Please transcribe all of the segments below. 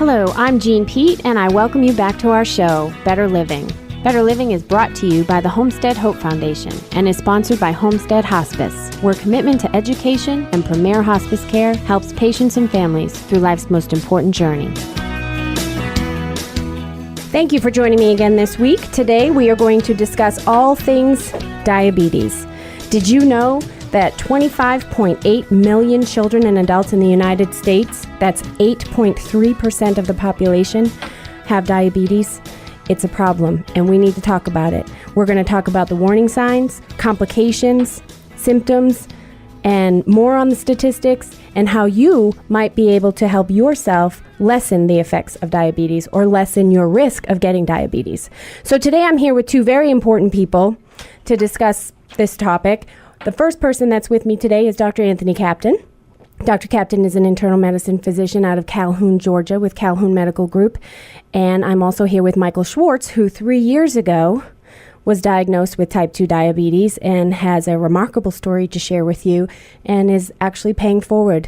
Hello, I'm Jean Pete, and I welcome you back to our show, Better Living. Better Living is brought to you by the Homestead Hope Foundation and is sponsored by Homestead Hospice, where commitment to education and premier hospice care helps patients and families through life's most important journey. Thank you for joining me again this week. Today we are going to discuss all things diabetes. Did you know that 25.8 million children and adults in the United States, that's 8.3% of the population, have diabetes? It's a problem, and we need to talk about it. We're going to talk about the warning signs, complications, symptoms, and more on the statistics and how you might be able to help yourself lessen the effects of diabetes or lessen your risk of getting diabetes. So today I'm here with two very important people to discuss this topic. The first person that's with me today is Dr. Anthony Captain. Dr. Captain is an internal medicine physician out of Calhoun, Georgia with Calhoun Medical Group. And I'm also here with Michael Schwartz, who 3 years ago was diagnosed with type 2 diabetes and has a remarkable story to share with you and is actually paying forward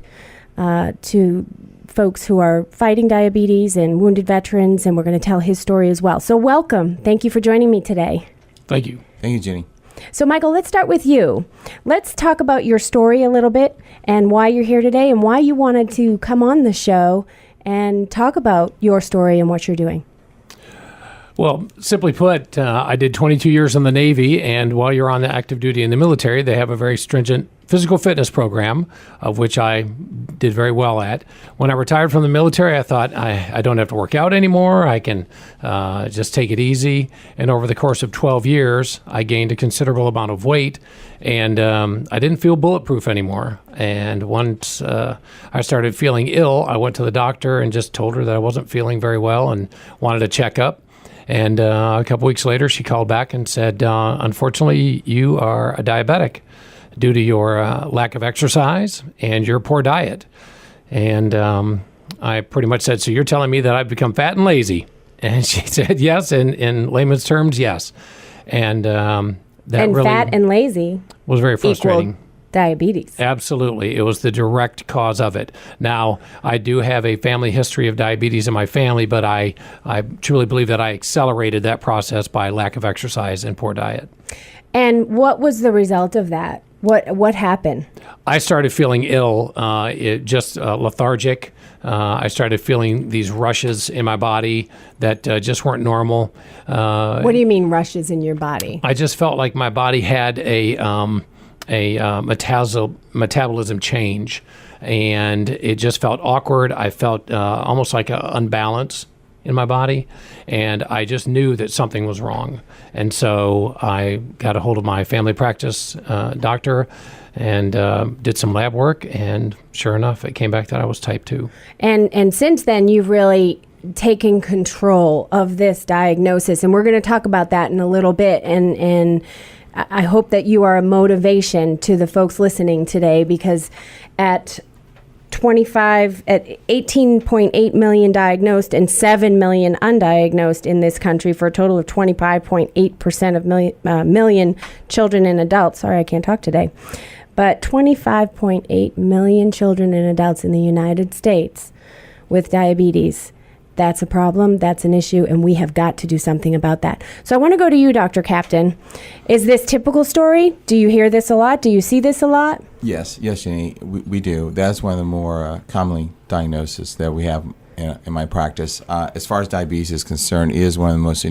to folks who are fighting diabetes and wounded veterans, and we're going to tell his story as well. So welcome. Thank you for joining me today. Thank you. Thank you, Jenny. So, Michael, let's start with you. Let's talk about your story a little bit and why you're here today and why you wanted to come on the show and talk about your story and what you're doing. Well, simply put, I did 22 years in the Navy, and while you're on the active duty in the military, they have a very stringent physical fitness program, of which I did very well at. When I retired from the military, I thought I don't have to work out anymore. I can just take it easy. And over the course of 12 years, I gained a considerable amount of weight, and I didn't feel bulletproof anymore. And once I started feeling ill, I went to the doctor and just told her that I wasn't feeling very well and wanted a checkup. And a couple weeks later, she called back and said, unfortunately, you are a diabetic due to your lack of exercise and your poor diet. And I pretty much said, so you're telling me that I've become fat and lazy? And she said, yes, in layman's terms, yes. And that and really fat and lazy was very frustrating. Equal diabetes. Absolutely. It was the direct cause of it. Now, I do have a family history of diabetes in my family, but I truly believe that I accelerated that process by lack of exercise and poor diet. And what was the result of that? What happened? I started feeling ill, lethargic. I started feeling these rushes in my body that just weren't normal. What do you mean rushes in your body? I just felt like my body had a metabolism change, and it just felt awkward. I felt almost like an unbalance in my body, and I just knew that something was wrong. And so I got a hold of my family practice doctor and did some lab work, and sure enough, it came back that I was type 2. And since then, you've really taken control of this diagnosis, and we're going to talk about that in a little bit. And I hope that you are a motivation to the folks listening today, because at 18.8 million diagnosed and 7 million undiagnosed in this country, for a total of 25.8% of million children and adults. Sorry, I can't talk today. But 25.8 million children and adults in the United States with diabetes. That's a problem, that's an issue, and we have got to do something about that. So I want to go to you, Dr. Captain. Is this typical story? Do you hear this a lot? Do you see this a lot? Yes, Jenny, we do. That's one of the more commonly diagnoses that we have in my practice. As far as diabetes is concerned, it is one of the most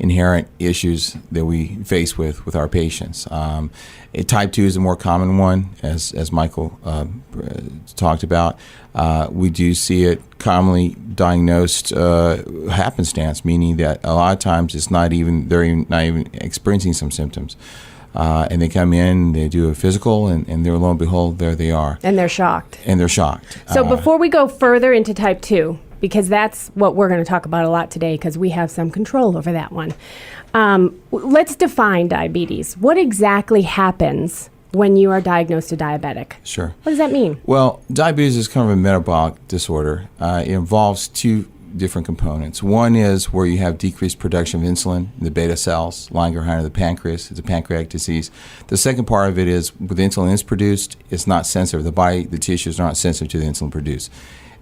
inherent issues that we face with our patients. Type 2 is a more common one, as Michael talked about. We do see it commonly diagnosed happenstance, meaning that a lot of times they're not even experiencing some symptoms. And they come in, they do a physical, and they're, lo and behold, there they are. And they're shocked. So before we go further into type 2, because that's what we're going to talk about a lot today, because we have some control over that one. Let's define diabetes. What exactly happens when you are diagnosed a diabetic? Sure. What does that mean? Well, diabetes is kind of a metabolic disorder. It involves two different components. One is where you have decreased production of insulin in the beta cells lying behind the pancreas. It's a pancreatic disease. The second part of it is when the insulin is produced, it's not sensitive. The tissue is not sensitive to the insulin produced.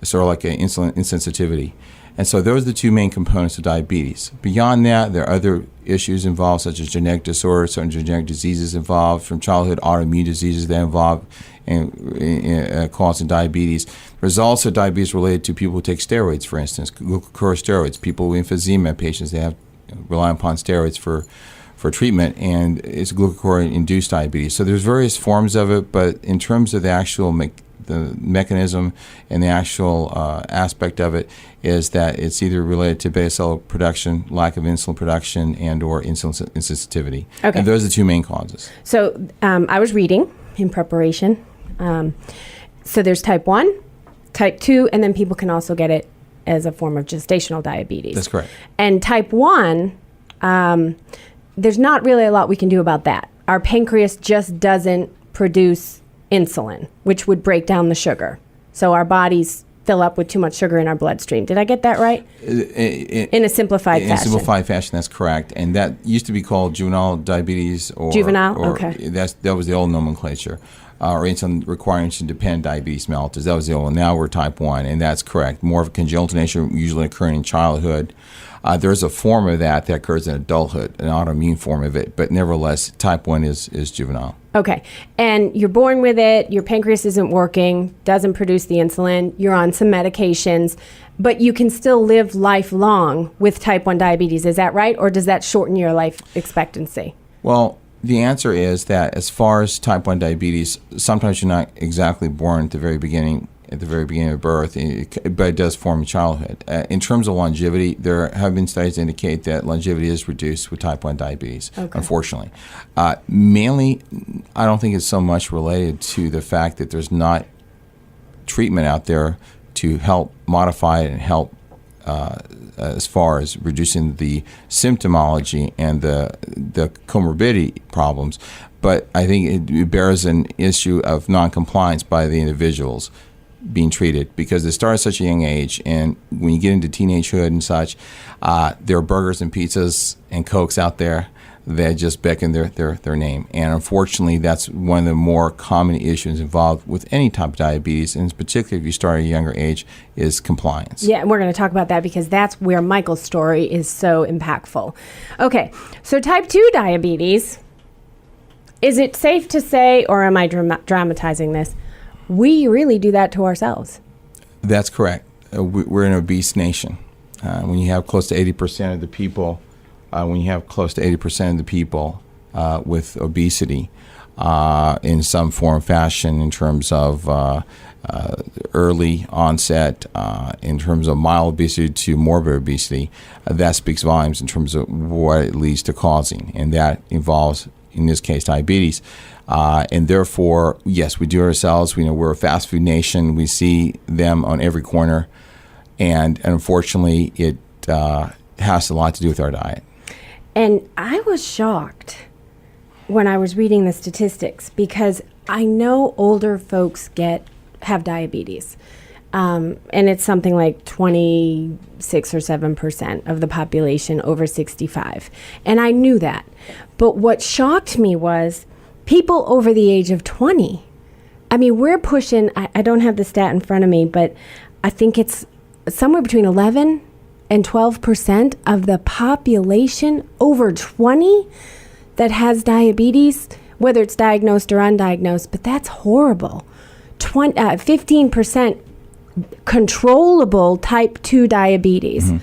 It's sort of like an insulin insensitivity. And so those are the two main components of diabetes. Beyond that, there are other issues involved, such as genetic disorders, certain genetic diseases involved, from childhood autoimmune diseases that involve causing diabetes. There's also diabetes related to people who take steroids, for instance, glucocorticosteroids, people with emphysema, patients that have rely upon steroids for treatment, and it's glucocorticoid-induced diabetes. So there's various forms of it, but in terms of the actual the mechanism and the actual aspect of it is that it's either related to beta cell production, lack of insulin production, and or insulin insensitivity. Okay. And those are the two main causes. So I was reading in preparation. So there's type 1, type 2, and then people can also get it as a form of gestational diabetes. That's correct. And type 1, there's not really a lot we can do about that. Our pancreas just doesn't produce insulin, which would break down the sugar. So our bodies fill up with too much sugar in our bloodstream. Did I get that right? In a simplified fashion. In a simplified fashion, that's correct. And that used to be called juvenile diabetes. Okay. That was the old nomenclature. Or insulin requiring insulin-dependent diabetes mellitus. That was the old one. Now we're type 1, and that's correct. More of a congenital nature, usually occurring in childhood. There's a form of that occurs in adulthood, an autoimmune form of it, but nevertheless, type 1 is juvenile. Okay. And you're born with it, your pancreas isn't working, doesn't produce the insulin, you're on some medications, but you can still live lifelong with type 1 diabetes. Is that right? Or does that shorten your life expectancy? Well, the answer is that as far as type 1 diabetes, sometimes you're not exactly born at the very beginning of birth, but it does form in childhood. In terms of longevity, there have been studies that indicate that longevity is reduced with type 1 diabetes, unfortunately. Mainly, I don't think it's so much related to the fact that there's not treatment out there to help modify it and help as far as reducing the symptomology and the comorbidity problems. But I think it bears an issue of noncompliance by the individuals being treated, because they start at such a young age, and when you get into teenagehood and such, there are burgers and pizzas and Cokes out there that just beckon their name. And unfortunately, that's one of the more common issues involved with any type of diabetes, and particularly if you start at a younger age, is compliance. Yeah, and we're going to talk about that because that's where Michael's story is so impactful. Okay, so type 2 diabetes, is it safe to say, or am I dramatizing this, we really do that to ourselves? That's correct. We're an obese nation. When you have close to 80% of the people, with obesity in some form or fashion, in terms of early onset, in terms of mild obesity to morbid obesity, that speaks volumes in terms of what it leads to causing, and that involves, in this case, diabetes. And therefore, yes, we do it ourselves. We know we're a fast food nation. We see them on every corner, and unfortunately, it has a lot to do with our diet. And I was shocked when I was reading the statistics, because I know older folks have diabetes. And it's something like 26 or 7% of the population over 65. And I knew that. But what shocked me was people over the age of 20. I mean, we're pushing, I don't have the stat in front of me, but I think it's somewhere between 11 and 12% of the population over 20 that has diabetes, whether it's diagnosed or undiagnosed, but that's horrible. 15% controllable type 2 diabetes. Mm-hmm.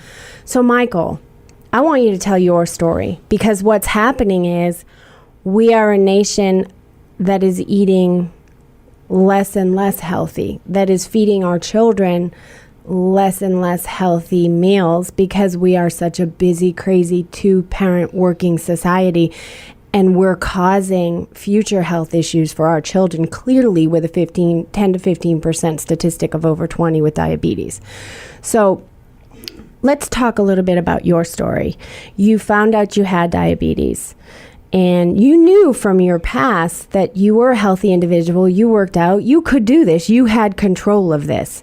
So Michael, I want you to tell your story, because what's happening is we are a nation that is eating less and less healthy, that is feeding our children less and less healthy meals, because we are such a busy, crazy 2-parent working society, and we're causing future health issues for our children, clearly with a 10 to 15% statistic of over 20 with diabetes. So let's talk a little bit about your story. You found out you had diabetes, and you knew from your past that you were a healthy individual, you worked out, you could do this, you had control of this.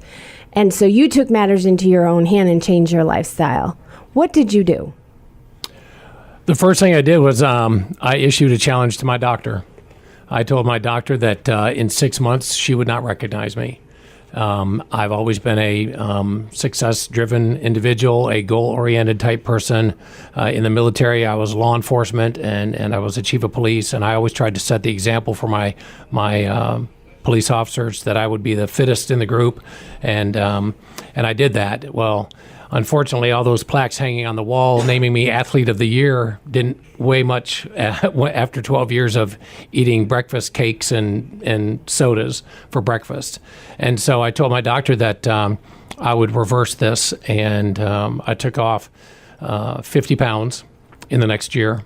And so you took matters into your own hand and changed your lifestyle. What did you do? The first thing I did was I issued a challenge to my doctor. I told my doctor that in 6 months she would not recognize me. I've always been a success-driven individual, a goal-oriented type person. In the military, I was law enforcement, and I was a chief of police, and I always tried to set the example for my police officers that I would be the fittest in the group, and I did that. Well, unfortunately, all those plaques hanging on the wall naming me Athlete of the Year didn't weigh much after 12 years of eating breakfast cakes and sodas for breakfast. And so I told my doctor that I would reverse this, and I took off 50 pounds in the next year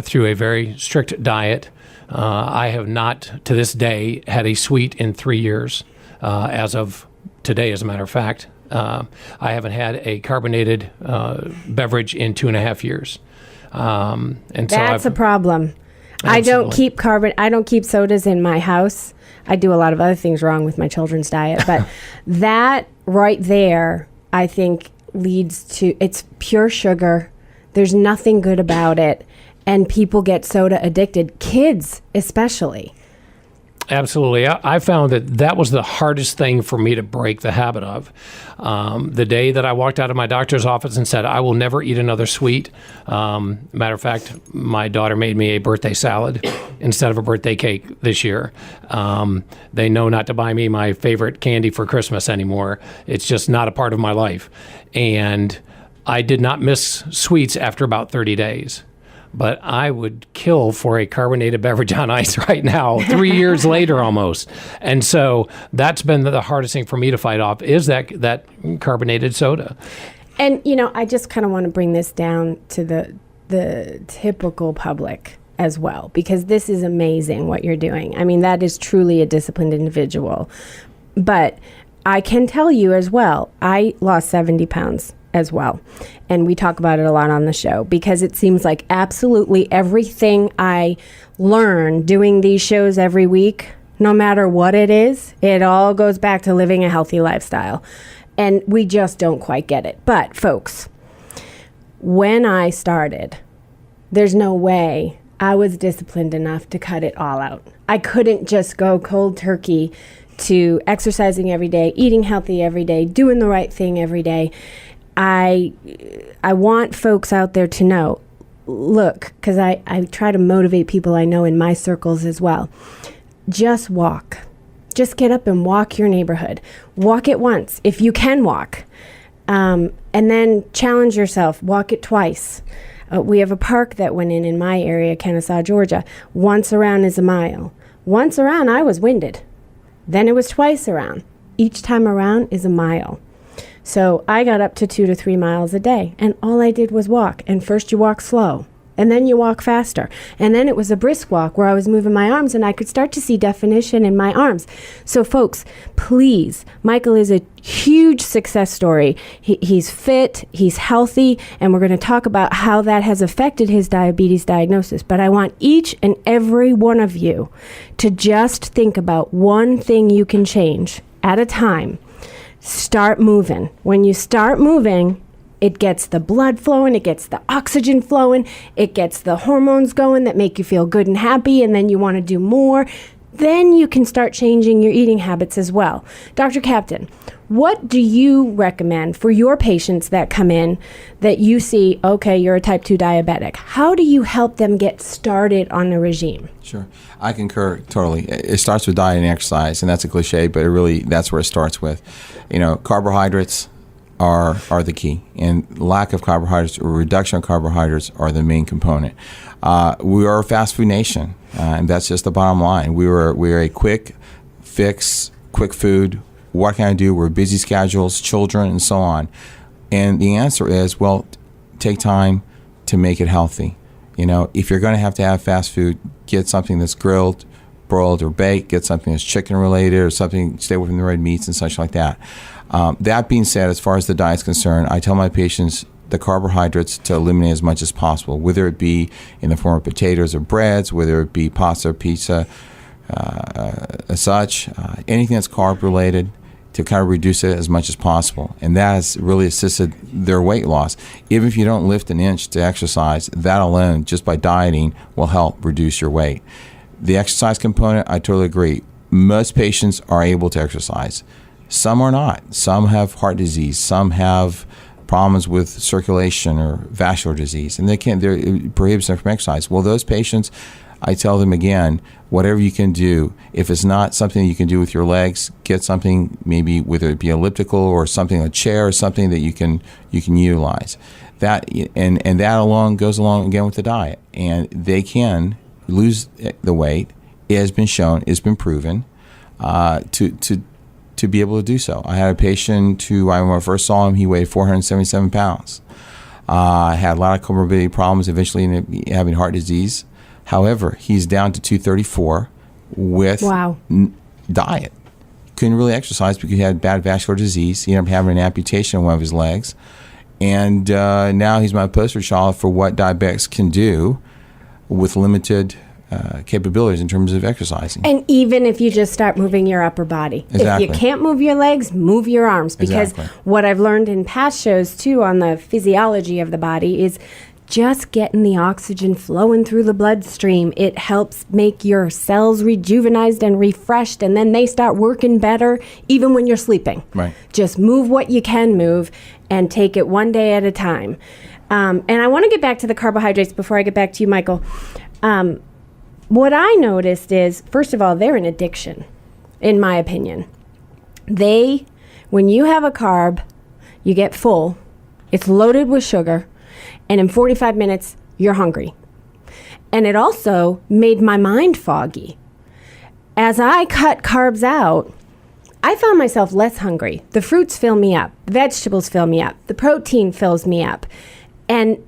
through a very strict diet. I have not, to this day, had a sweet in 3 years, as of today, as a matter of fact. I haven't had a carbonated beverage in 2.5 years. And That's a problem. Absolutely. I don't keep sodas in my house. I do a lot of other things wrong with my children's diet, but that right there, I think, leads to, it's pure sugar. There's nothing good about it. And people get soda addicted, kids especially. Absolutely. I found that was the hardest thing for me to break the habit of. The day that I walked out of my doctor's office and said, I will never eat another sweet. Matter of fact, my daughter made me a birthday salad instead of a birthday cake this year. They know not to buy me my favorite candy for Christmas anymore. It's just not a part of my life. And I did not miss sweets after about 30 days. But I would kill for a carbonated beverage on ice right now, 3 years later almost. And so that's been the hardest thing for me to fight off, is that carbonated soda. And, I just kind of want to bring this down to the typical public as well, because this is amazing what you're doing. I mean, that is truly a disciplined individual. But I can tell you as well, I lost 70 pounds as well. And we talk about it a lot on the show, because it seems like absolutely everything I learn doing these shows every week, no matter what it is, it all goes back to living a healthy lifestyle. And we just don't quite get it. But folks, when I started, there's no way I was disciplined enough to cut it all out. I couldn't just go cold turkey to exercising every day, eating healthy every day, doing the right thing every day. I want folks out there to know, look, because I try to motivate people I know in my circles as well. Just walk. Just get up and walk your neighborhood. Walk it once, if you can walk. And then challenge yourself. Walk it twice. We have a park that went in my area, Kennesaw, Georgia. Once around is a mile. Once around, I was winded. Then it was twice around. Each time around is a mile. So I got up to 2 to 3 miles a day, and all I did was walk. And first you walk slow, and then you walk faster. And then it was a brisk walk where I was moving my arms, and I could start to see definition in my arms. So folks, please, Michael is a huge success story. He's fit, he's healthy, and we're going to talk about how that has affected his diabetes diagnosis. But I want each and every one of you to just think about one thing you can change at a time. Start moving. When you start moving, it gets the blood flowing, it gets the oxygen flowing, it gets the hormones going that make you feel good and happy, and then you want to do more. Then you can start changing your eating habits as well. Dr. Captain, what do you recommend for your patients that come in that you see, okay, you're a type 2 diabetic? How do you help them get started on the regime? Sure. I concur totally. It starts with diet and exercise, and that's a cliche, but that's where it starts with. Carbohydrates are the key, and lack of carbohydrates or reduction of carbohydrates are the main component. We are a fast food nation, and that's just the bottom line. We're a quick fix, quick food. What can I do? We're busy schedules, children, and so on. And the answer is, well, take time to make it healthy. If you're going to have fast food, get something that's grilled, broiled, or baked. Get something that's chicken related, or something, stay away from the red meats and such like that. That being said, as far as the diet's concerned, I tell my patients the carbohydrates to eliminate as much as possible, whether it be in the form of potatoes or breads, whether it be pasta or pizza, anything that's carb related, to kind of reduce it as much as possible. And that has really assisted their weight loss. Even if you don't lift an inch to exercise, that alone, just by dieting, will help reduce your weight. The exercise component, I totally agree. Most patients are able to exercise. Some are not. Some have heart disease. Some have problems with circulation or vascular disease, and it prohibits them from exercise. Well, those patients, I tell them again, whatever you can do. If it's not something you can do with your legs, get something, maybe whether it be elliptical or something, a chair or something that you can utilize. That and that alone goes along again with the diet, and they can lose the weight. It has been shown, it's been proven to be able to do so. I had a patient who, when I first saw him, he weighed 477 pounds. Had a lot of comorbidity problems, eventually ended up having heart disease. However, he's down to 234 with diet. Couldn't really exercise because he had bad vascular disease. He ended up having an amputation of one of his legs. And now he's my poster child for what diabetics can do with limited capabilities in terms of exercising. And even if you just start moving your upper body. Exactly. If you can't move your legs, move your arms. Because what I've learned in past shows, too, on the physiology of the body is just getting the oxygen flowing through the bloodstream. It helps make your cells rejuvenized and refreshed, and then they start working better even when you're sleeping. Right. Just move what you can move and take it one day at a time. And I want to get back to the carbohydrates before I get back to you, Michael. What I noticed is, first of all, they're an addiction, in my opinion. When you have a carb, you get full, it's loaded with sugar, and in 45 minutes, you're hungry. And it also made my mind foggy. As I cut carbs out, I found myself less hungry. The fruits fill me up. The vegetables fill me up. The protein fills me up. And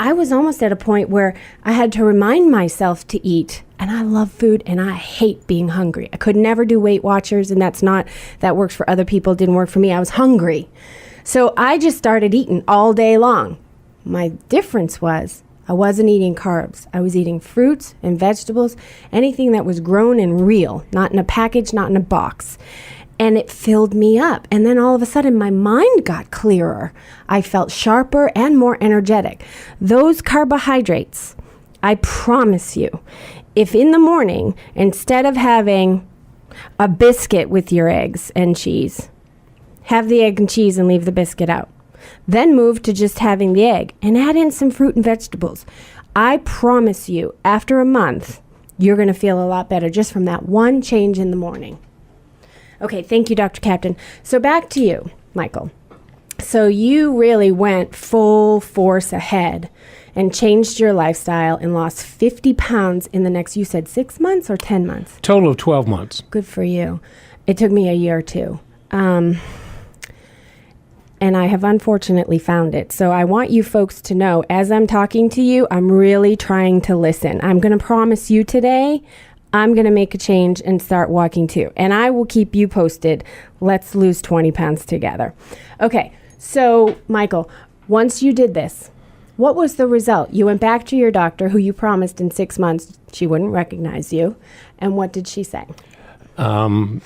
I was almost at a point where I had to remind myself to eat. And I love food, and I hate being hungry. I could never do Weight Watchers, and that works for other people. It didn't work for me. I was hungry. So I just started eating all day long. My difference was I wasn't eating carbs. I was eating fruits and vegetables, anything that was grown and real, not in a package, not in a box. And it filled me up. And then all of a sudden, my mind got clearer. I felt sharper and more energetic. Those carbohydrates, I promise you, if in the morning, instead of having a biscuit with your eggs and cheese, have the egg and cheese and leave the biscuit out. Then move to just having the egg and add in some fruit and vegetables. I promise you, after a month, you're going to feel a lot better just from that one change in the morning. Okay, thank you, Dr. Captain. So back to you, Michael. So you really went full force ahead and changed your lifestyle and lost 50 pounds in the next, you said 6 months or 10 months? Total of 12 months. Good for you. It took me a year or two. And I have unfortunately found it. So I want you folks to know, as I'm talking to you, I'm really trying to listen. I'm going to promise you today, I'm going to make a change and start walking too. And I will keep you posted. Let's lose 20 pounds together. Okay, so Michael, once you did this, what was the result? You went back to your doctor, who you promised in 6 months she wouldn't recognize you. And what did she say?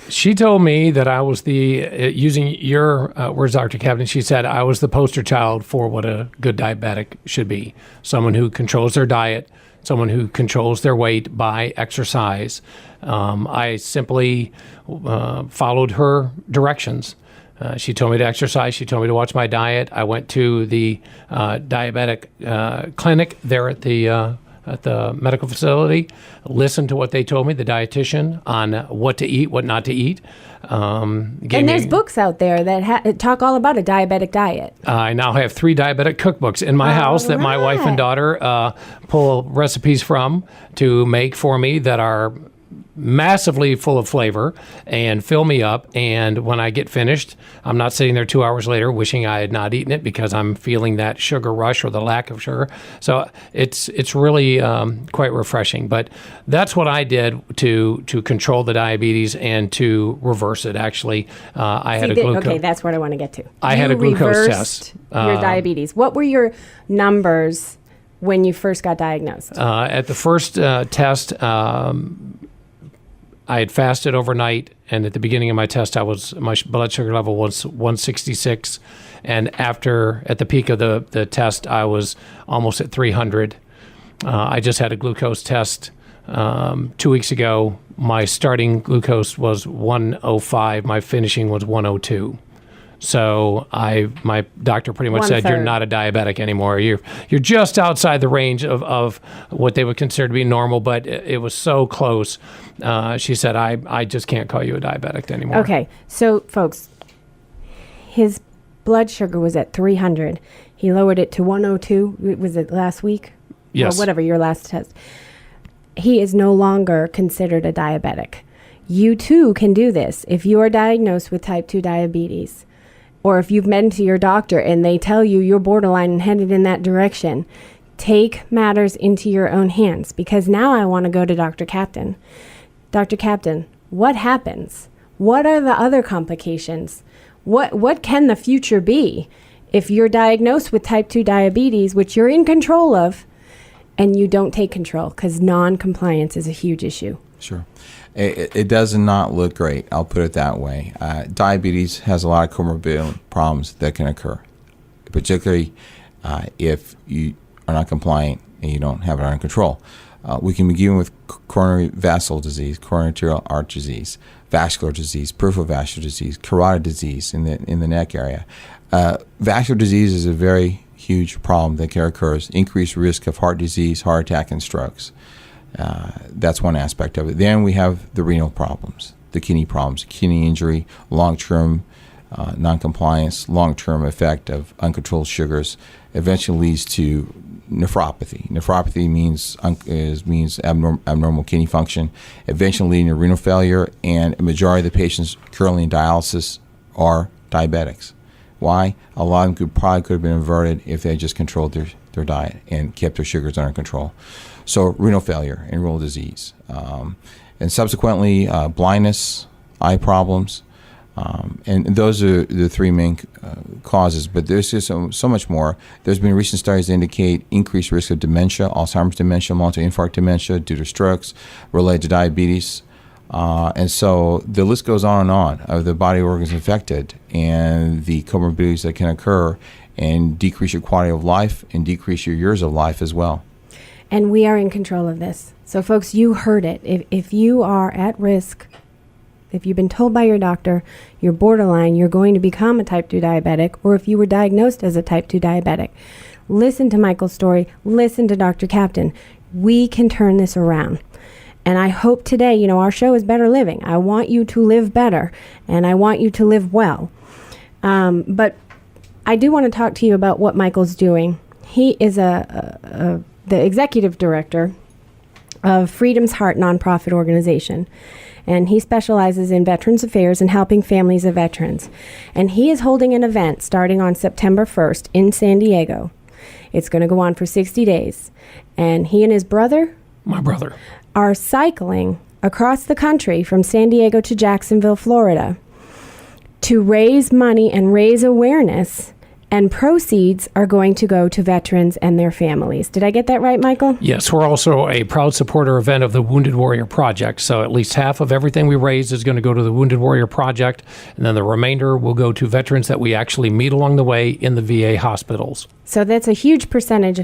She told me that I was using your words, Dr. Captain, she said I was the poster child for what a good diabetic should be. Someone who controls their diet, someone who controls their weight by exercise. I simply followed her directions. She told me to exercise. She told me to watch my diet. I went to the diabetic clinic there at the medical facility, listened to what they told me, the dietitian, on what to eat, what not to eat. And there's books out there that talk all about a diabetic diet. I now have 3 diabetic cookbooks in my house that my wife and daughter pull recipes from to make for me that are massively full of flavor and fill me up. And when I get finished, I'm not sitting there 2 hours later wishing I had not eaten it because I'm feeling that sugar rush or the lack of sugar. So it's really quite refreshing. But that's what I did to control the diabetes and to reverse it. Actually, I had a glucose. Okay, that's what I want to get to. I had a glucose test. Your diabetes. What were your numbers when you first got diagnosed? At the first test, I had fasted overnight, and at the beginning of my test, my blood sugar level was 166, and at the peak of the test, I was almost at 300. I just had a glucose test 2 weeks ago, my starting glucose was 105. My finishing was 102. So my doctor pretty much said, you're not a diabetic anymore. You're just outside the range of what they would consider to be normal, but it was so close. She said, I just can't call you a diabetic anymore. Okay, so folks, his blood sugar was at 300. He lowered it to 102. Was it last week? Yes. Or whatever, your last test. He is no longer considered a diabetic. You too can do this. If you are diagnosed with type 2 diabetes, or if you've been to your doctor and they tell you you're borderline and headed in that direction, take matters into your own hands, because now I want to go to Dr. Captain. Dr. Captain, what happens? What are the other complications? What can the future be if you're diagnosed with type 2 diabetes, which you're in control of, and you don't take control? Because non-compliance is a huge issue. Sure. It does not look great. I'll put it that way. Diabetes has a lot of comorbid problems that can occur, particularly if you are not compliant and you don't have it under control. We can begin with coronary vessel disease, coronary arterial arch disease, vascular disease, peripheral vascular disease, carotid disease in the neck area. Vascular disease is a very huge problem that can occur. Increased risk of heart disease, heart attack, and strokes. That's one aspect of it. Then we have the renal problems, the kidney problems, kidney injury, long-term noncompliance, long-term effect of uncontrolled sugars eventually leads to nephropathy. Nephropathy means abnormal kidney function, eventually leading to renal failure, and a majority of the patients currently in dialysis are diabetics. Why? A lot of them could have been averted if they had just controlled their diet and kept their sugars under control. So renal failure and renal disease. And subsequently, blindness, eye problems. And those are the three main causes. But there's just so much more. There's been recent studies that indicate increased risk of dementia, Alzheimer's dementia, multi-infarct dementia due to strokes related to diabetes. And so the list goes on and on of the body organs affected and the comorbidities that can occur and decrease your quality of life and decrease your years of life as well. And we are in control of this. So folks, you heard it. If you are at risk, if you've been told by your doctor you're borderline, you're going to become a type 2 diabetic, or if you were diagnosed as a type 2 diabetic, listen to Michael's story, listen to Dr. Captain. We can turn this around. And I hope today, our show is Better Living. I want you to live better, and I want you to live well. But I do want to talk to you about what Michael's doing. He is the executive director of Freedom's Heart nonprofit organization, and he specializes in Veterans Affairs and helping families of veterans. And he is holding an event starting on September 1st in San Diego. It's going to go on for 60 days. And he and his brother, my brother, are cycling across the country from San Diego to Jacksonville, Florida, to raise money and raise awareness, and proceeds are going to go to veterans and their families. Did I get that right, Michael? Yes, we're also a proud supporter event of the Wounded Warrior Project. So at least half of everything we raise is going to go to the Wounded Warrior Project, and then the remainder will go to veterans that we actually meet along the way in the VA hospitals. So that's a huge percentage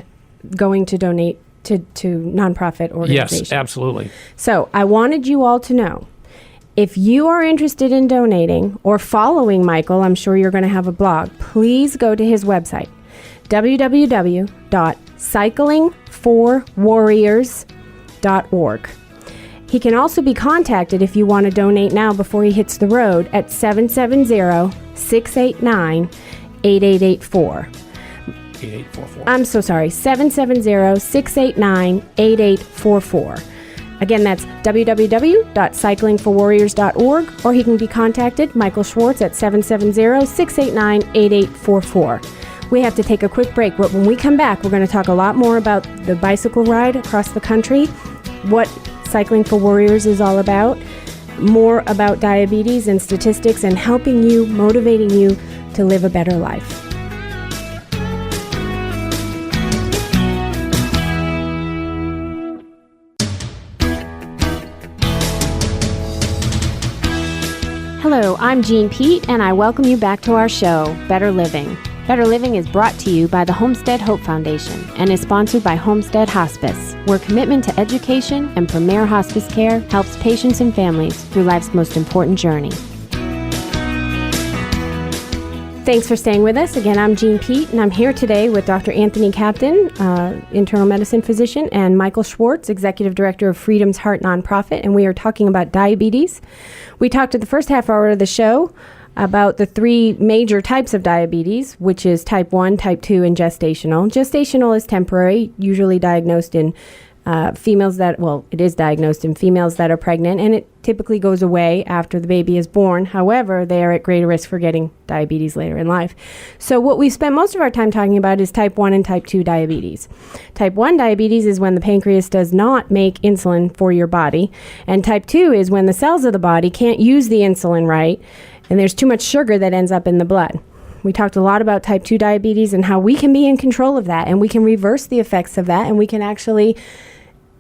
going to donate to nonprofit organizations. Yes, absolutely. So I wanted you all to know, if you are interested in donating or following Michael, I'm sure you're going to have a blog, please go to his website, www.cyclingforwarriors.org. He can also be contacted if you want to donate now before he hits the road at 770-689-8884. 8844. I'm so sorry, 770-689-8844. Again, that's www.cyclingforwarriors.org, or he can be contacted, Michael Schwartz, at 770-689-8844. We have to take a quick break, but when we come back, we're going to talk a lot more about the bicycle ride across the country, what Cycling for Warriors is all about, more about diabetes and statistics, and helping you, motivating you to live a better life. Hello, I'm Jean Pete, and I welcome you back to our show, Better Living. Better Living is brought to you by the Homestead Hope Foundation and is sponsored by Homestead Hospice, where commitment to education and premier hospice care helps patients and families through life's most important journey. Thanks for staying with us. Again, I'm Jean Pete, and I'm here today with Dr. Anthony Captain, internal medicine physician, and Michael Schwartz, executive director of Freedom's Heart Nonprofit, and we are talking about diabetes. We talked at the first half hour of the show about the three major types of diabetes, which is type 1, type 2, and gestational. Gestational is temporary, usually diagnosed in it is diagnosed in females that are pregnant, and it typically goes away after the baby is born. However, they are at greater risk for getting diabetes later in life. So what we've spent most of our time talking about is type 1 and type 2 diabetes. Type 1 diabetes is when the pancreas does not make insulin for your body, and type 2 is when the cells of the body can't use the insulin right, and there's too much sugar that ends up in the blood. We talked a lot about type 2 diabetes and how we can be in control of that, and we can reverse the effects of that, and we can actually,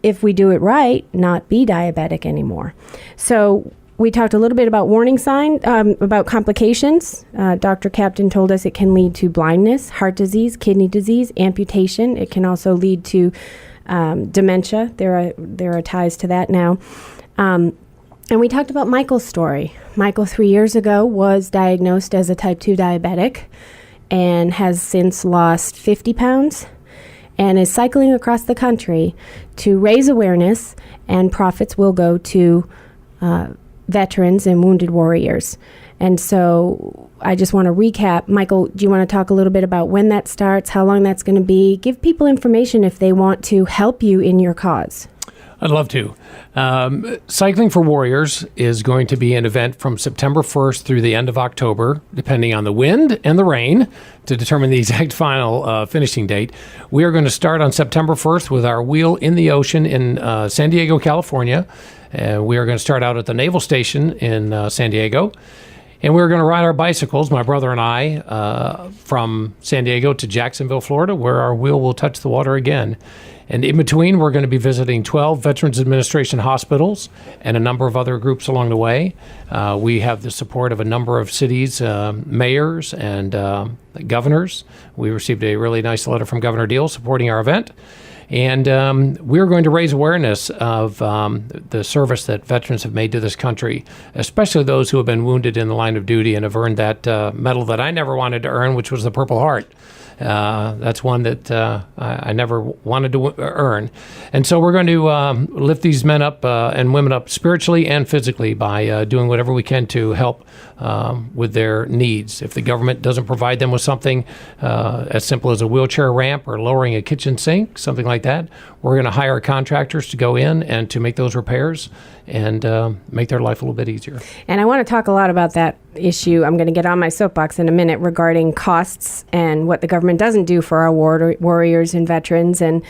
if we do it right, not be diabetic anymore. So we talked a little bit about warning signs, about complications. Dr. Captain told us it can lead to blindness, heart disease, kidney disease, amputation. It can also lead to dementia. There are ties to that now. And we talked about Michael's story. Michael, 3 years ago, was diagnosed as a type 2 diabetic and has since lost 50 pounds and is cycling across the country to raise awareness, and profits will go to veterans and wounded warriors. And so I just want to recap. Michael, do you want to talk a little bit about when that starts, how long that's going to be? Give people information if they want to help you in your cause. I'd love to. Cycling for Warriors is going to be an event from September 1st through the end of October, depending on the wind and the rain, to determine the exact final finishing date. We are going to start on September 1st with our Wheel in the Ocean in San Diego, California. We are going to start out at the Naval Station in San Diego. And we're going to ride our bicycles, my brother and I, from San Diego to Jacksonville, Florida, where our wheel will touch the water again. And in between, we're going to be visiting 12 Veterans Administration hospitals and a number of other groups along the way. We have the support of a number of cities, mayors, and governors. We received a really nice letter from Governor Deal supporting our event. And we're going to raise awareness of the service that veterans have made to this country, especially those who have been wounded in the line of duty and have earned that medal that I never wanted to earn, which was the Purple Heart. That's one that I never wanted to earn. And so we're going to lift these men up and women up spiritually and physically by doing whatever we can to help with their needs. If the government doesn't provide them with something as simple as a wheelchair ramp or lowering a kitchen sink, something like that, we're going to hire contractors to go in and to make those repairs and make their life a little bit easier. And I want to talk a lot about that issue. I'm going to get on my soapbox in a minute regarding costs and what the government doesn't do for our warriors and veterans. And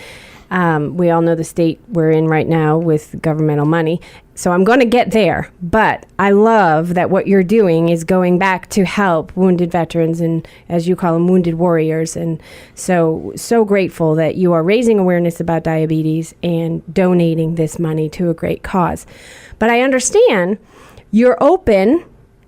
we all know the state we're in right now with governmental money. So I'm going to get there. But I love that what you're doing is going back to help wounded veterans and, as you call them, wounded warriors. And so grateful that you are raising awareness about diabetes and donating this money to a great cause. But I understand you're open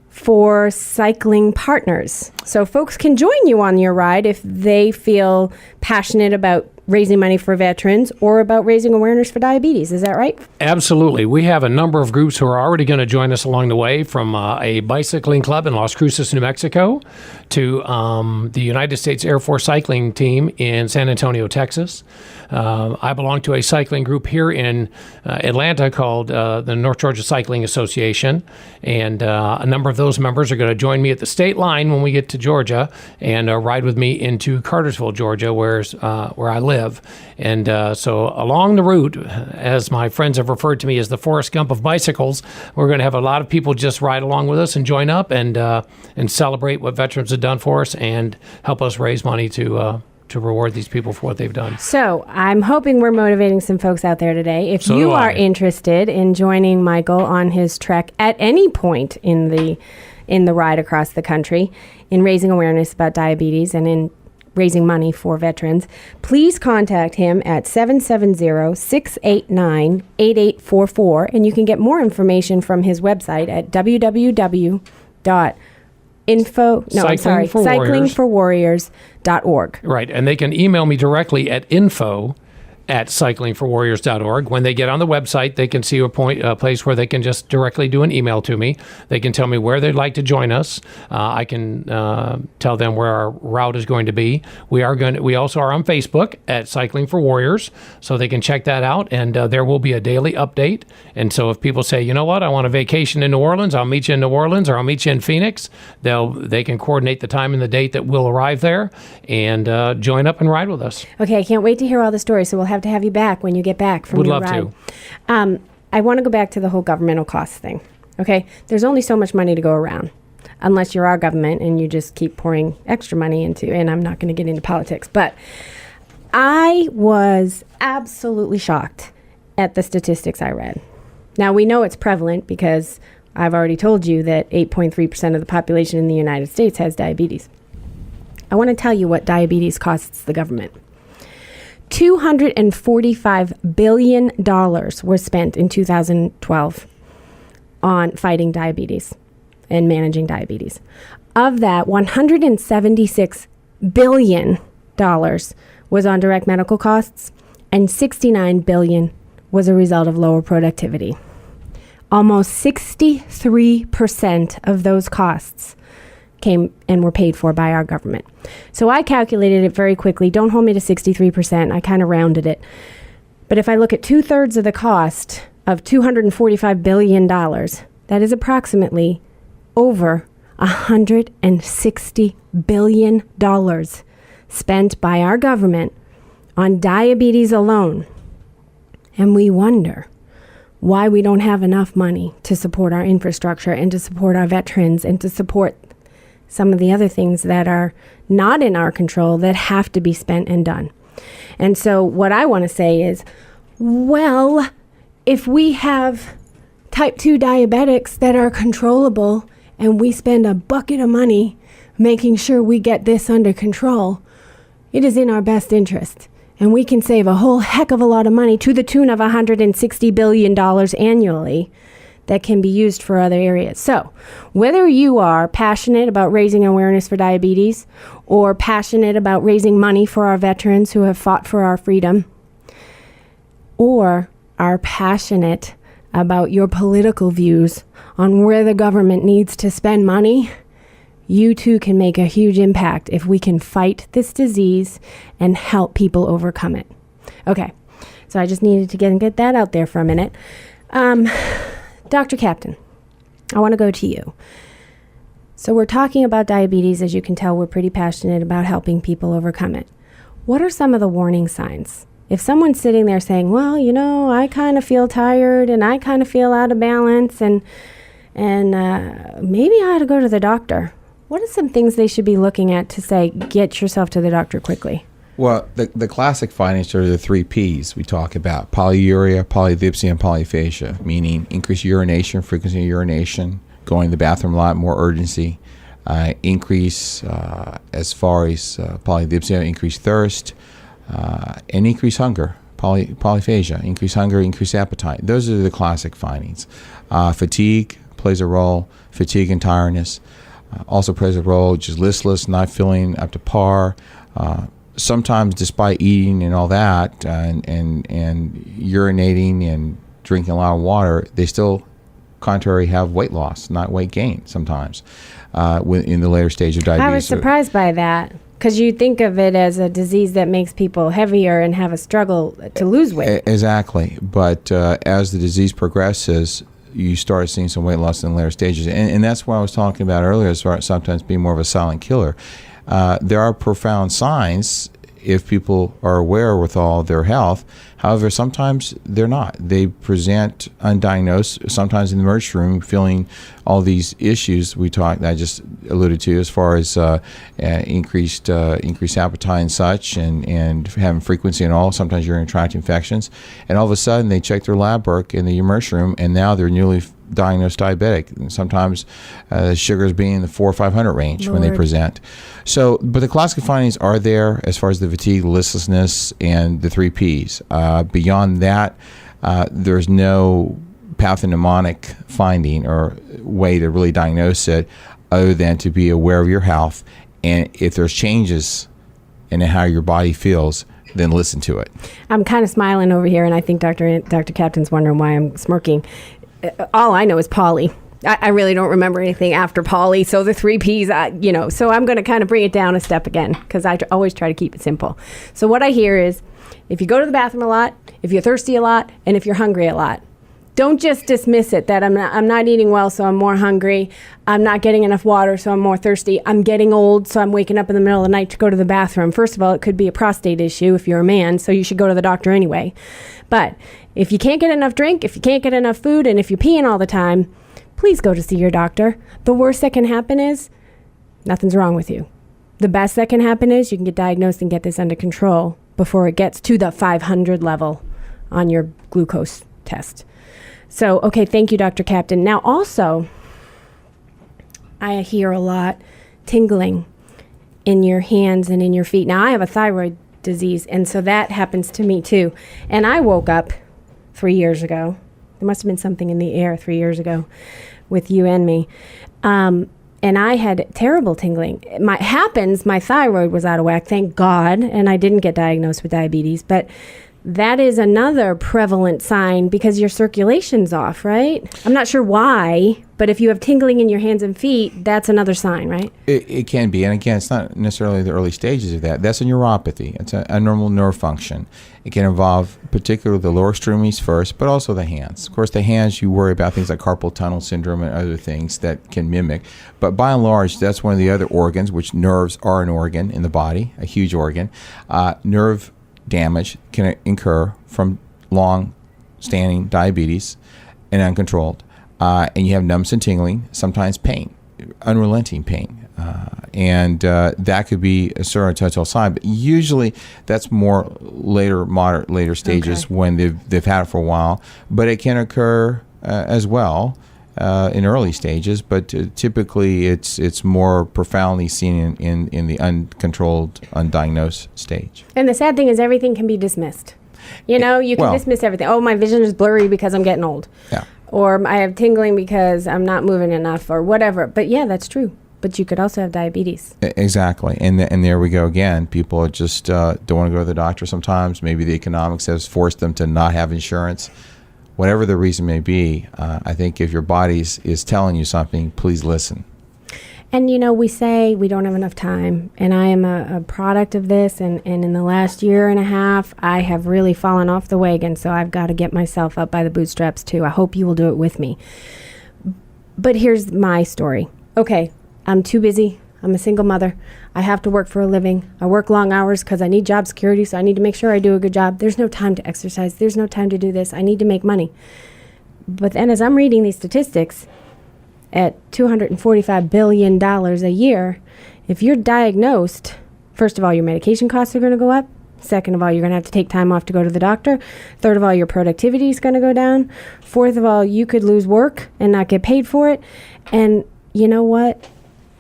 for cycling partners. So folks can join you on your ride if they feel passionate about raising money for veterans or about raising awareness for diabetes. Is that right? Absolutely. We have a number of groups who are already going to join us along the way, from a bicycling club in Las Cruces, New Mexico, to the United States Air Force cycling team in San Antonio, Texas. I belong to a cycling group here in Atlanta called the North Georgia Cycling Association, and a number of those members are going to join me at the state line when we get to Georgia and ride with me into Cartersville, Georgia, where I live. And so along the route, as my friends have referred to me as the Forrest Gump of bicycles, we're going to have a lot of people just ride along with us and join up and celebrate what veterans have done for us and help us raise money to reward these people for what they've done. So I'm hoping we're motivating some folks out there today. If you are interested in joining Michael on his trek at any point in the ride across the country, in raising awareness about diabetes and in raising money for veterans, please contact him at 770-689-8844, and you can get more information from his website at www.rnc cyclingforwarriors.org. Right, and they can email me directly at info@cyclingforwarriors.org. When they get on the website, they can see a place where they can just directly do an email to me. They can tell me where they'd like to join us. I can tell them where our route is going to be. We also are on Facebook at Cycling for Warriors, so they can check that out, and there will be a daily update. And so if people say, you know what, I want a vacation in New Orleans, I'll meet you in New Orleans, or I'll meet you in Phoenix, they can coordinate the time and the date that we'll arrive there and join up and ride with us. Okay, I can't wait to hear all the stories, so we'll have to have you back when you get back from your ride. Would love to. I want to go back to the whole governmental cost thing. Okay, there's only so much money to go around, unless you're our government and you just keep pouring extra money into, and I'm not going to get into politics, but I was absolutely shocked at the statistics I read. Now, we know it's prevalent because I've already told you that 8.3% of the population in the United States has diabetes. I want to tell you what diabetes costs the government. $245 billion was spent in 2012 on fighting diabetes and managing diabetes. Of that, $176 billion was on direct medical costs, and $69 billion was a result of lower productivity. Almost 63% of those costs came and were paid for by our government. So I calculated it very quickly. Don't hold me to 63%. I kind of rounded it. But if I look at 2/3 of the cost of $245 billion, that is approximately over $160 billion spent by our government on diabetes alone. And we wonder why we don't have enough money to support our infrastructure and to support our veterans and to support some of the other things that are not in our control that have to be spent and done. And so what I want to say is, well, if we have type 2 diabetics that are controllable and we spend a bucket of money making sure we get this under control, it is in our best interest. And we can save a whole heck of a lot of money to the tune of $160 billion annually that can be used for other areas. So whether you are passionate about raising awareness for diabetes or passionate about raising money for our veterans who have fought for our freedom, or are passionate about your political views on where the government needs to spend money, you too can make a huge impact if we can fight this disease and help people overcome it. Okay, so I just needed to get that out there for a minute. Dr. Captain, I want to go to you. So we're talking about diabetes. As you can tell, we're pretty passionate about helping people overcome it. What are some of the warning signs? If someone's sitting there saying, well, you know, I kind of feel tired and I kind of feel out of balance and maybe I ought to go to the doctor. What are some things they should be looking at to say, get yourself to the doctor quickly? Well, the classic findings are the 3 Ps we talk about: polyuria, polydipsia, and polyphagia, meaning increased urination, frequency of urination, going to the bathroom a lot, more urgency, increase as far as polydipsia, increased thirst, and increased hunger. Polyphagia, increased hunger, increased appetite. Those are the classic findings. Fatigue plays a role, fatigue and tiredness. Also plays a role, just listless, not feeling up to par. Sometimes despite eating and all that and urinating and drinking a lot of water, they still, contrary, have weight loss, not weight gain sometimes in the later stage of diabetes. I was surprised by that because you think of it as a disease that makes people heavier and have a struggle to lose weight. Exactly. But as the disease progresses, you start seeing some weight loss in the later stages. And that's what I was talking about earlier, as far as sometimes being more of a silent killer. There are profound signs if people are aware with all their health. However, sometimes they're not. They present undiagnosed, sometimes in the emergency room, feeling all these issues that I just alluded to, as far as increased appetite and such, and having frequency and all, sometimes urinary tract infections. And all of a sudden, they check their lab work in the emergency room, and now they're newly diagnosed diabetic. And sometimes sugars being in the 400 or 500 range when they present. So, but the classic findings are there as far as the fatigue, listlessness, and the 3 Ps. Beyond that, there's no pathognomonic finding or way to really diagnose it. other than to be aware of your health. And if there's changes in how your body feels, then listen to it. I'm kind of smiling over here, and I think Dr. Captain's wondering why I'm smirking. All I know is Polly. I really don't remember anything after Polly, so the 3 Ps, so I'm going to kind of bring it down a step again, because I always try to keep it simple. So what I hear is, if you go to the bathroom a lot, if you're thirsty a lot, and if you're hungry a lot, don't just dismiss it that I'm not eating well, so I'm more hungry. I'm not getting enough water, so I'm more thirsty. I'm getting old, so I'm waking up in the middle of the night to go to the bathroom. First of all, it could be a prostate issue if you're a man, so you should go to the doctor anyway. But if you can't get enough drink, if you can't get enough food, and if you're peeing all the time, please go to see your doctor. The worst that can happen is nothing's wrong with you. The best that can happen is you can get diagnosed and get this under control before it gets to the 500 level on your glucose test. So, okay, thank you, Dr. Captain. Now, also, I hear a lot tingling in your hands and in your feet. Now, I have a thyroid disease, and so that happens to me, too. And I woke up 3 years ago. There must have been something in the air 3 years ago with you and me. And I had terrible tingling. My thyroid was out of whack, thank God, and I didn't get diagnosed with diabetes, but that is another prevalent sign because your circulation's off, right? I'm not sure why, but if you have tingling in your hands and feet, that's another sign, right? It can be. And again, it's not necessarily the early stages of that. That's a neuropathy. It's a normal nerve function. It can involve particularly the lower extremities first, but also the hands. Of course, the hands, you worry about things like carpal tunnel syndrome and other things that can mimic. But by and large, that's one of the other organs, which nerves are an organ in the body, a huge organ. Nerve damage can incur from long-standing diabetes and uncontrolled. And you have numbness and tingling, sometimes pain, unrelenting pain. And that could be a serotonin sign. But usually that's more later stages when they've had it for a while. But it can occur as well in early stages. But typically it's more profoundly seen in the uncontrolled, undiagnosed stage. And the sad thing is everything can be dismissed. You can dismiss everything. Oh, my vision is blurry because I'm getting old. Yeah. Or I have tingling because I'm not moving enough or whatever. But yeah, that's true. But you could also have diabetes. Exactly. And there we go again. People just don't want to go to the doctor sometimes. Maybe the economics has forced them to not have insurance. Whatever the reason may be, I think if your body is telling you something, please listen. And, we say we don't have enough time. And I am a product of this. And in the last year and a half, I have really fallen off the wagon. So I've got to get myself up by the bootstraps, too. I hope you will do it with me. But here's my story. Okay, I'm too busy. I'm a single mother. I have to work for a living. I work long hours because I need job security, so I need to make sure I do a good job. There's no time to exercise. There's no time to do this. I need to make money. But then as I'm reading these statistics, at $245 billion a year, if you're diagnosed, first of all, your medication costs are going to go up. Second of all, you're going to have to take time off to go to the doctor. Third of all, your productivity is going to go down. Fourth of all, you could lose work and not get paid for it. And you know what?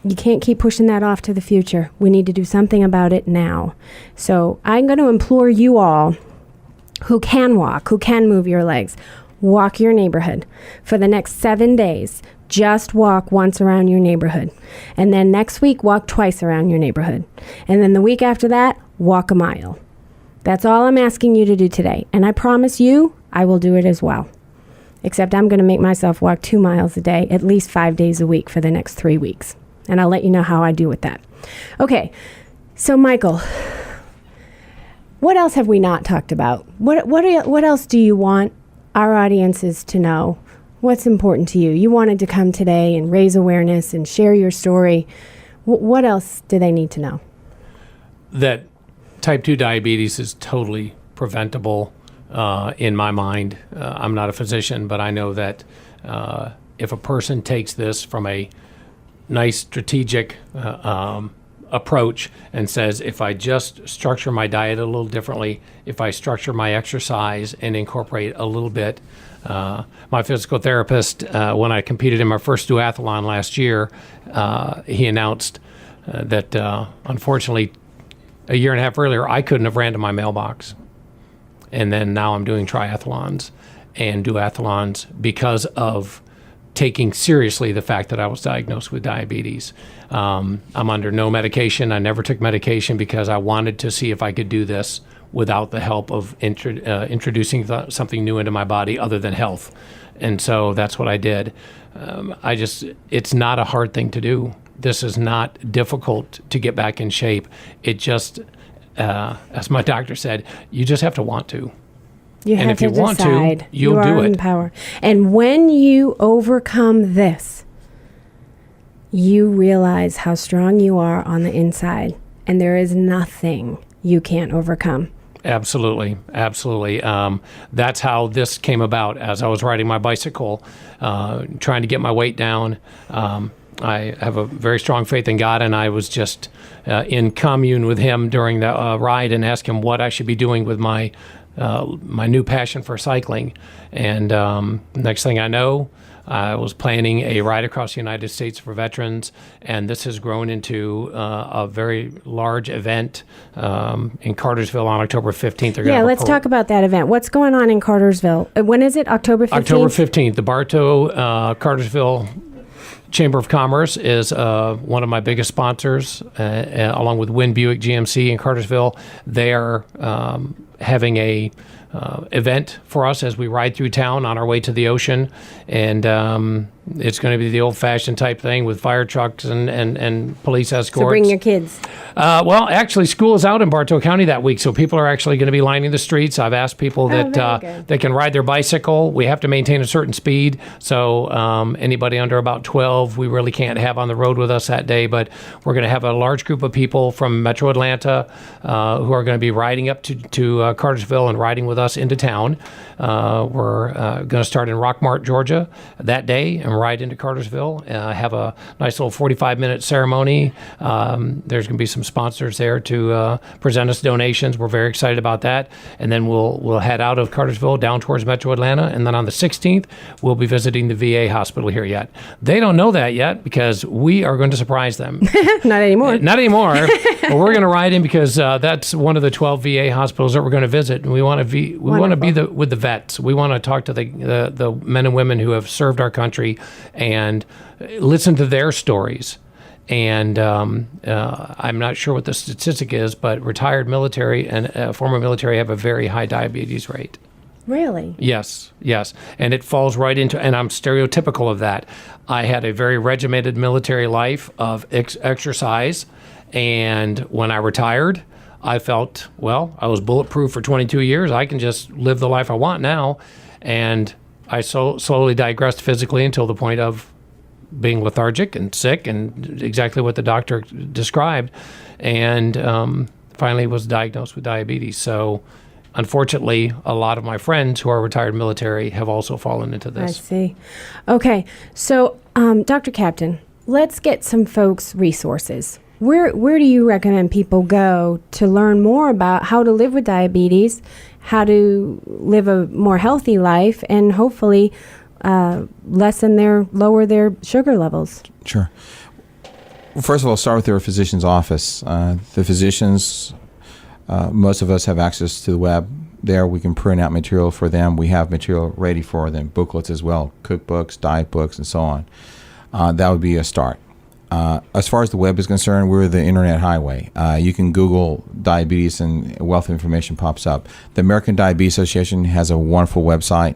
You can't keep pushing that off to the future. We need to do something about it now. So I'm going to implore you all who can walk, who can move your legs, walk your neighborhood. For the next 7 days, just walk once around your neighborhood. And then next week, walk twice around your neighborhood. And then the week after that, walk a mile. That's all I'm asking you to do today. And I promise you, I will do it as well. Except I'm going to make myself walk 2 miles a day, at least 5 days a week for the next 3 weeks. And I'll let you know how I do with that. Okay, so Michael, what else have we not talked about? What else do you want our audiences to know? What's important to you? You wanted to come today and raise awareness and share your story. What else do they need to know? That type 2 diabetes is totally preventable in my mind. I'm not a physician, but I know that if a person takes this from a nice strategic approach and says, if I just structure my diet a little differently, if I structure my exercise and incorporate a little bit. My physical therapist, when I competed in my first duathlon last year, he announced that unfortunately a year and a half earlier, I couldn't have ran to my mailbox. And then now I'm doing triathlons and duathlons because of taking seriously the fact that I was diagnosed with diabetes. I'm under no medication. I never took medication because I wanted to see if I could do this without the help of introducing something new into my body other than health. And so that's what I did. It's not a hard thing to do. This is not difficult to get back in shape. It just, as my doctor said, you just have to want to. You have and if to you want decide. to, you'll you do are it. in power. And when you overcome this, you realize how strong you are on the inside, and there is nothing you can't overcome. Absolutely. That's how this came about. As I was riding my bicycle, trying to get my weight down, I have a very strong faith in God, and I was just in commune with Him during the ride and asked Him what I should be doing with my new passion for cycling. And next thing I know, I was planning a ride across the United States for veterans, and this has grown into a very large event in Cartersville on October 15th. Let's talk about that event. What's going on in Cartersville? When is it? October 15th? October 15th. The Bartow Cartersville Chamber of Commerce is one of my biggest sponsors, along with Wynn Buick GMC in Cartersville. They are having a event for us as we ride through town on our way to the ocean, and it's going to be the old-fashioned type thing with fire trucks and police escorts. So bring your kids. Well, actually, school is out in Bartow County that week, so people are actually going to be lining the streets. I've asked people that they can ride their bicycle. We have to maintain a certain speed, so anybody under about 12, we really can't have on the road with us that day, but we're going to have a large group of people from Metro Atlanta who are going to be riding up to Cartersville and riding with us into town. We're going to start in Rockmart, Georgia that day and ride into Cartersville. Have a nice little 45-minute ceremony. There's going to be some sponsors there to present us donations. We're very excited about that. And then we'll head out of Cartersville down towards Metro Atlanta. And then on the 16th, we'll be visiting the VA hospital here yet. They don't know that yet because we are going to surprise them. Not anymore. Not anymore. But we're going to ride in because that's one of the 12 VA hospitals that we're going to visit. And we want to be with the vets. We want to talk to the men and women who have served our country and listen to their stories. And I'm not sure what the statistic is, but retired military and former military have a very high diabetes rate. Really? Yes. And it falls right into, and I'm stereotypical of that. I had a very regimented military life of exercise, and when I retired, I felt, well, I was bulletproof for 22 years. I can just live the life I want now. And I slowly digressed physically until the point of being lethargic and sick and exactly what the doctor described. And finally was diagnosed with diabetes. So unfortunately, a lot of my friends who are retired military have also fallen into this. I see. Okay. So, Dr. Captain, let's get some folks' resources. Where do you recommend people go to learn more about how to live with diabetes, how to live a more healthy life, and hopefully lower their sugar levels? Sure. Well, first of all, start with their physician's office. The physicians, most of us have access to the web. There we can print out material for them. We have material ready for them, booklets as well, cookbooks, diet books, and so on. That would be a start. As far as the web is concerned, we're the internet highway. You can Google diabetes and a wealth of information pops up. The American Diabetes Association has a wonderful website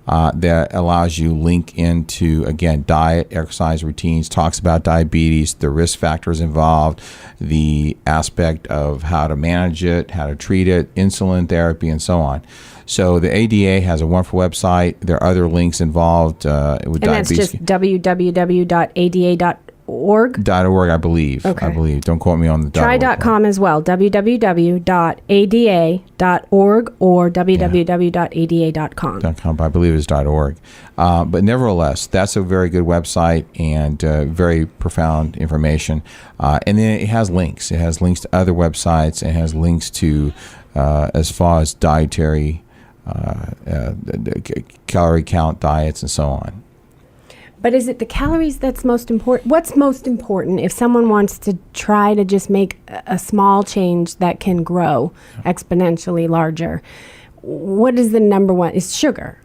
that allows you link into, again, diet, exercise routines, talks about diabetes, the risk factors involved, the aspect of how to manage it, how to treat it, insulin therapy, and so on. So the ADA has a wonderful website. There are other links involved with diabetes. And that's just www.ada.org? .org, I believe. Okay. I believe. Don't quote me on the Try.com as well, www.ada.org or www.ada.com. I believe it's .org. But nevertheless, that's a very good website and very profound information. And then it has links. It has links to other websites. It has links to as far as dietary, calorie count diets and so on. But is it the calories that's most important? What's most important if someone wants to try to just make a small change that can grow exponentially larger? What is the number one? It's sugar.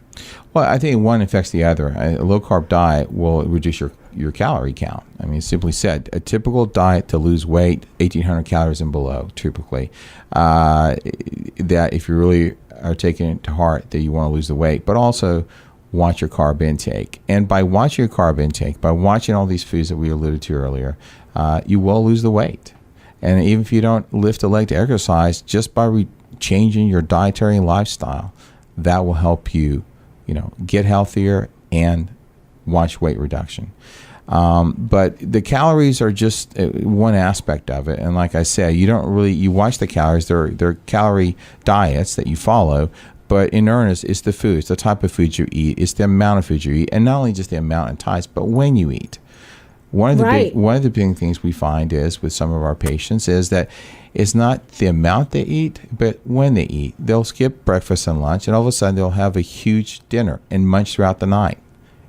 Well, I think one affects the other. A low-carb diet will reduce your calorie count. I mean, simply said, a typical diet to lose weight, 1,800 calories and below, typically. That if you really are taking it to heart that you want to lose the weight, but also watch your carb intake. And by watching your carb intake, by watching all these foods that we alluded to earlier, you will lose the weight. And even if you don't lift a leg to exercise, just by changing your dietary lifestyle, that will help you, get healthier and watch weight reduction. But the calories are just one aspect of it. And like I said, you watch the calories. They're calorie diets that you follow. But in earnest, it's the foods, the type of foods you eat. It's the amount of food you eat. And not only just the amount and types, but when you eat. One of the big things we find is with some of our patients is that it's not the amount they eat, but when they eat. They'll skip breakfast and lunch, and all of a sudden they'll have a huge dinner and munch throughout the night.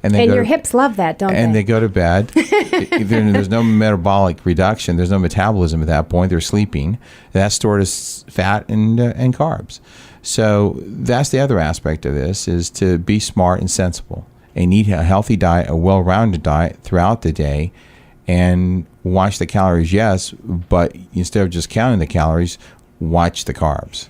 And your hips love that, don't they? And they go to bed. There's no metabolic reduction. There's no metabolism at that point. They're sleeping. That's stored as fat and carbs. So that's the other aspect of this, is to be smart and sensible and eat a healthy diet, a well-rounded diet throughout the day, and watch the calories, yes, but instead of just counting the calories, watch the carbs.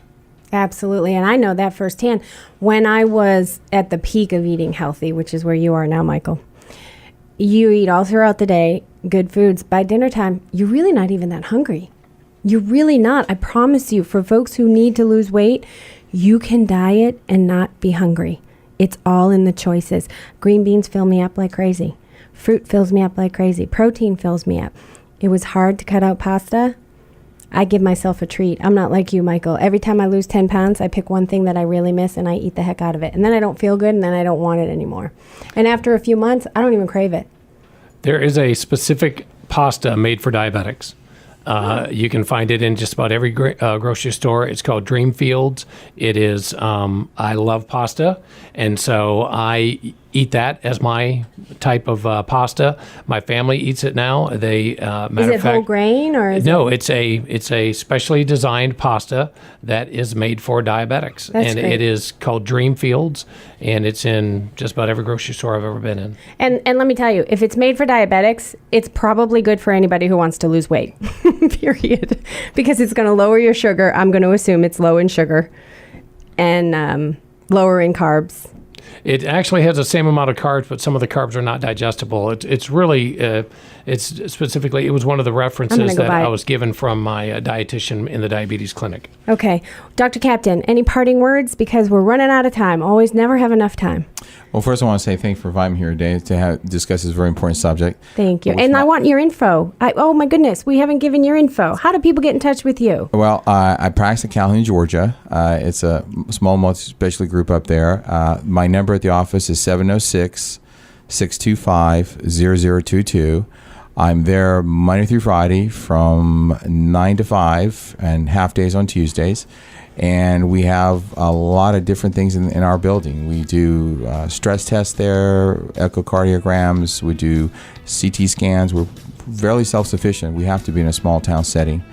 Absolutely. And I know that firsthand. When I was at the peak of eating healthy, which is where you are now, Michael, you eat all throughout the day, good foods. By dinner time, you're really not even that hungry. You're really not. I promise you, for folks who need to lose weight, you can diet and not be hungry. It's all in the choices. Green beans fill me up like crazy. Fruit fills me up like crazy. Protein fills me up. It was hard to cut out pasta. I give myself a treat. I'm not like you, Michael. Every time I lose 10 pounds, I pick one thing that I really miss and I eat the heck out of it. And then I don't feel good and then I don't want it anymore. And after a few months, I don't even crave it. There is a specific pasta made for diabetics. You can find it in just about every grocery store. It's called Dreamfields. It is, I love pasta, and so I eat that as my type of pasta. My family eats it now. They Is it whole grain or no? It's a specially designed pasta that is made for diabetics, That's and great. it is called Dreamfields, and it's in just about every grocery store I've ever been in. And let me tell you, if it's made for diabetics, it's probably good for anybody who wants to lose weight, period. Because it's going to lower your sugar. I'm going to assume it's low in sugar and lower in carbs. It actually has the same amount of carbs, but some of the carbs are not digestible. It's really, it's specifically, it was one of the references that I was given from my dietitian in the diabetes clinic. Okay. Dr. Captain, any parting words? Because we're running out of time. Always never have enough time. Well, first I want to say thank you for inviting me here today to discuss this very important subject. Thank you. And I want your info. Oh, my goodness. We haven't given your info. How do people get in touch with you? Well, I practice in Calhoun, Georgia. It's a small multi-specialty group up there. My number at the office is 706-625-0022. I'm there Monday through Friday from 9 to 5 and half days on Tuesdays. And we have a lot of different things in our building. We do stress tests there, echocardiograms, we do CT scans. We're fairly self-sufficient. We have to be in a small town setting.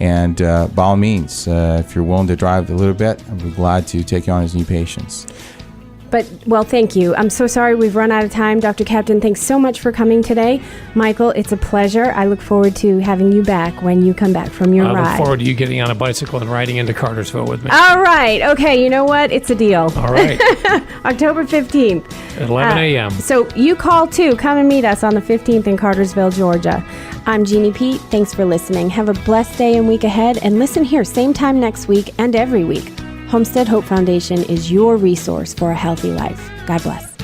And by all means, if you're willing to drive a little bit, I'd be glad to take you on as new patients. But, well, thank you. I'm so sorry we've run out of time. Dr. Captain, thanks so much for coming today. Michael, it's a pleasure. I look forward to having you back when you come back from your ride. I look forward to you getting on a bicycle and riding into Cartersville with me. All right. Okay, you know what? It's a deal. All right. October 15th. At 11 a.m. So you call, too. Come and meet us on the 15th in Cartersville, Georgia. I'm Jeannie Pete. Thanks for listening. Have a blessed day and week ahead. And listen here, same time next week and every week. Homestead Hope Foundation is your resource for a healthy life. God bless.